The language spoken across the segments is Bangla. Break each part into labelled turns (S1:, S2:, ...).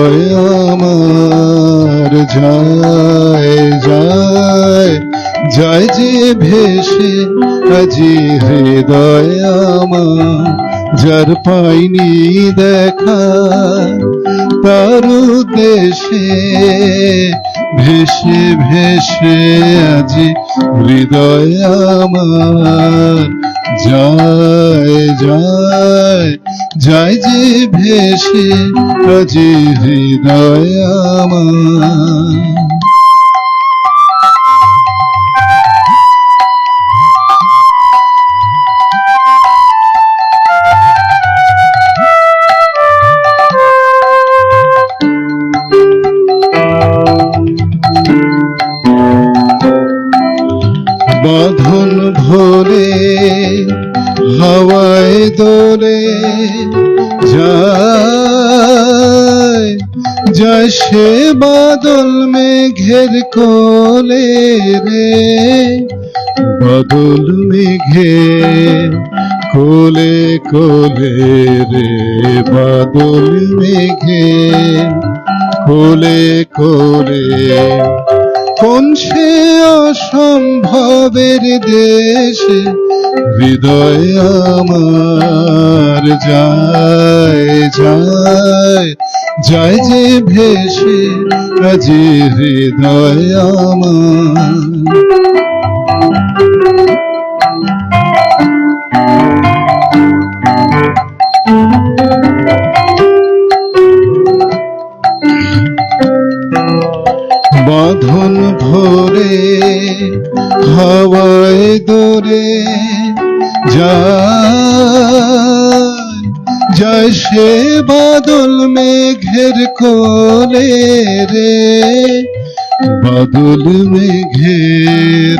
S1: হৃদয় আমার যায় যায় যায় যে ভেসে আজি হৃদয় আমার যার পাইনি দেখা তার উদ্দেশে ভেসে ভেসে আজি হৃদয় আমার যায় যায় যায় যে ভেসে আজি হৃদয় আমার। বাঁধন ভরে হাওয়ায় দোলে যায় যায় সে বাদল মেঘের কোলে রে বাদল মেঘের কোলে কোলে রে বাদল মেঘের কোলে কোলে কোন সে অসম্ভবের দেশে হৃদয় আমার যায় যায় যায় যে ভেসে আজি হৃদয় আমার। বাঁধন ভরে হাওয়ায় দোলে যায় যায় সে বাদল মেঘের কোলে রে বাদল মেঘের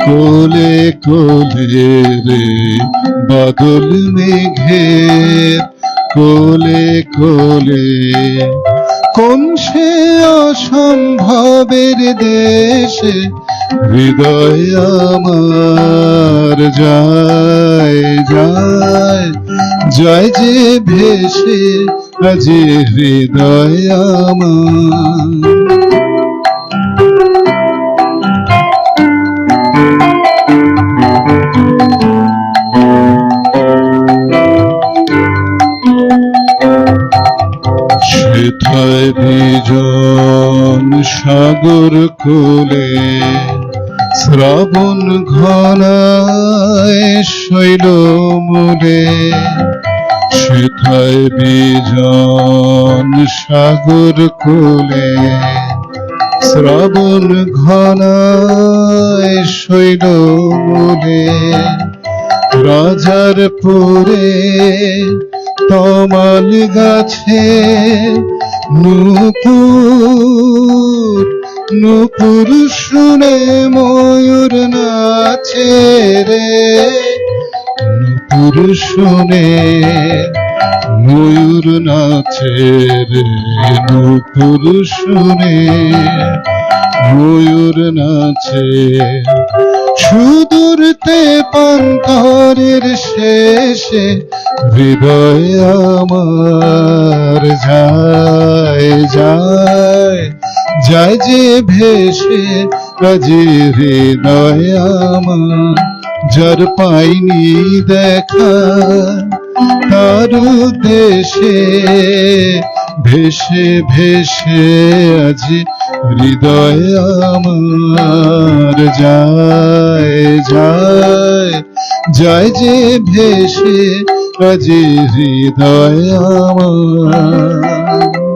S1: কোলে কোলে রে বাদল মেঘের কোলে কোলে কোন সে অসম্ভবের দেশে হৃদয় আমার যায় যায় যায় যে ভেসে আজি হৃদয় আমার। সেথায় বিজন সাগর কোলে শ্রাবণ ঘনায় শৈল মূলে সেথায় বিজন সাগর কোলে শ্রাবণ ঘনায় শৈল মূলে রাজার পুরে তমাল গাছে নূপুর নূপুর শুনে ময়ূর নাচে রে নূপুর শুনে ময়ূর নাচে রে নূপুর শুনে ময়ূর নাচে সুদূরতে পান্তরের শেষে হৃদয় আমার যায় যায় যায় যে ভেসে আজি হৃদয় আমার যার পাইনি দেখা তার উদ্দেশে ভেসে ভেসে আজি হৃদয় আমার যায় যায় যায় যে ভেসে আজি হৃদয় আমার।